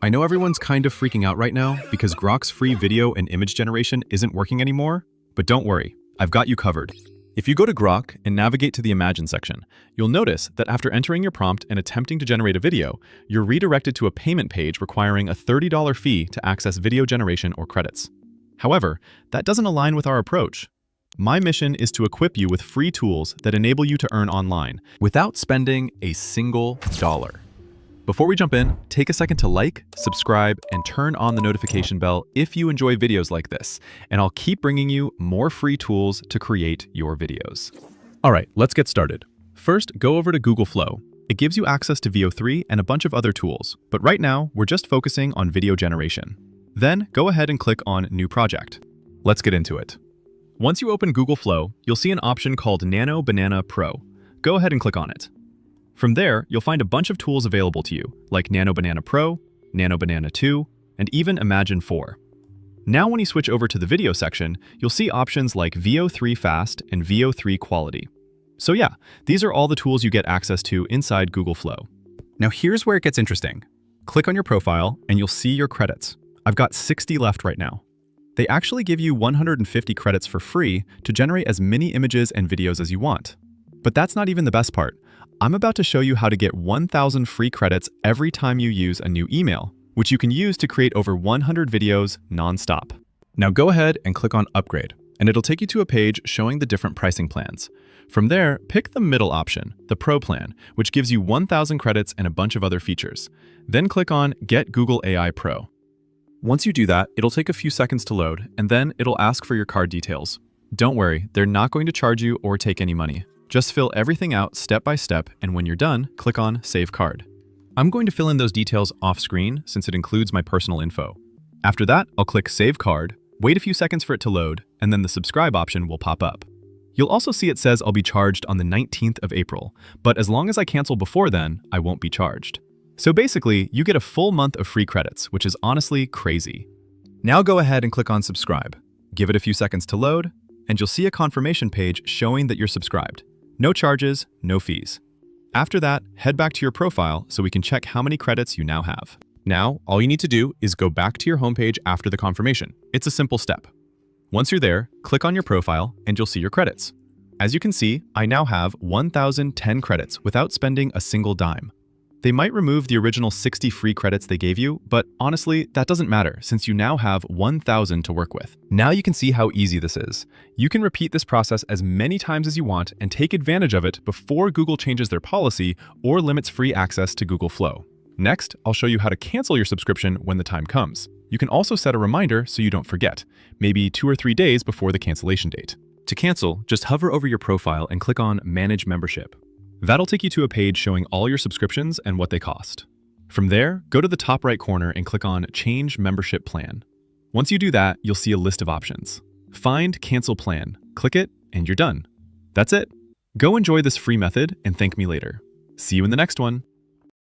I know everyone's kind of freaking out right now because Grok's free video and image generation isn't working anymore, but don't worry, I've got you covered. If you go to Grok and navigate to the Imagine section, you'll notice that after entering your prompt and attempting to generate a video, you're redirected to a payment page requiring a $30 fee to access video generation or credits. However, that doesn't align with our approach. My mission is to equip you with free tools that enable you to earn online without spending a single dollar. Before we jump in, take a second to like, subscribe, and turn on the notification bell if you enjoy videos like this, and I'll keep bringing you more free tools to create your videos. All right, let's get started. First, go over to Google Flow. It gives you access to VO3 and a bunch of other tools, but right now, we're just focusing on video generation. Then, go ahead and click on New Project. Let's get into it. Once you open Google Flow, you'll see an option called Nano Banana Pro. Go ahead and click on it. From there, you'll find a bunch of tools available to you, like Nano Banana Pro, Nano Banana 2, and even Imagine 4. Now when you switch over to the video section, you'll see options like VO3 Fast and VO3 Quality. So yeah, these are all the tools you get access to inside Google Flow. Now here's where it gets interesting. Click on your profile and you'll see your credits. I've got 60 left right now. They actually give you 150 credits for free to generate as many images and videos as you want. But that's not even the best part. I'm about to show you how to get 1,000 free credits every time you use a new email, which you can use to create over 100 videos non-stop. Now go ahead and click on Upgrade, and it'll take you to a page showing the different pricing plans. From there, pick the middle option, the Pro plan, which gives you 1,000 credits and a bunch of other features. Then click on Get Google AI Pro. Once you do that, it'll take a few seconds to load, and then it'll ask for your card details. Don't worry, they're not going to charge you or take any money. Just fill everything out step by step, and when you're done, click on Save Card. I'm going to fill in those details off screen since it includes my personal info. After that, I'll click Save Card, wait a few seconds for it to load, and then the subscribe option will pop up. You'll also see it says I'll be charged on the 19th of April, but as long as I cancel before then, I won't be charged. So basically, you get a full month of free credits, which is honestly crazy. Now go ahead and click on Subscribe. Give it a few seconds to load, and you'll see a confirmation page showing that you're subscribed. No charges, no fees. After that, head back to your profile so we can check how many credits you now have. Now, all you need to do is go back to your homepage after the confirmation. It's a simple step. Once you're there, click on your profile and you'll see your credits. As you can see, I now have 1,010 credits without spending a single dime. They might remove the original 60 free credits they gave you, but honestly, that doesn't matter since you now have 1,000 to work with. Now you can see how easy this is. You can repeat this process as many times as you want and take advantage of it before Google changes their policy or limits free access to Google Flow. Next, I'll show you how to cancel your subscription when the time comes. You can also set a reminder so you don't forget, maybe 2 or 3 days before the cancellation date. To cancel, just hover over your profile and click on Manage Membership. That'll take you to a page showing all your subscriptions and what they cost. From there, go to the top right corner and click on Change Membership Plan. Once you do that, you'll see a list of options. Find Cancel Plan, click it, and you're done. That's it. Go enjoy this free method and thank me later. See you in the next one.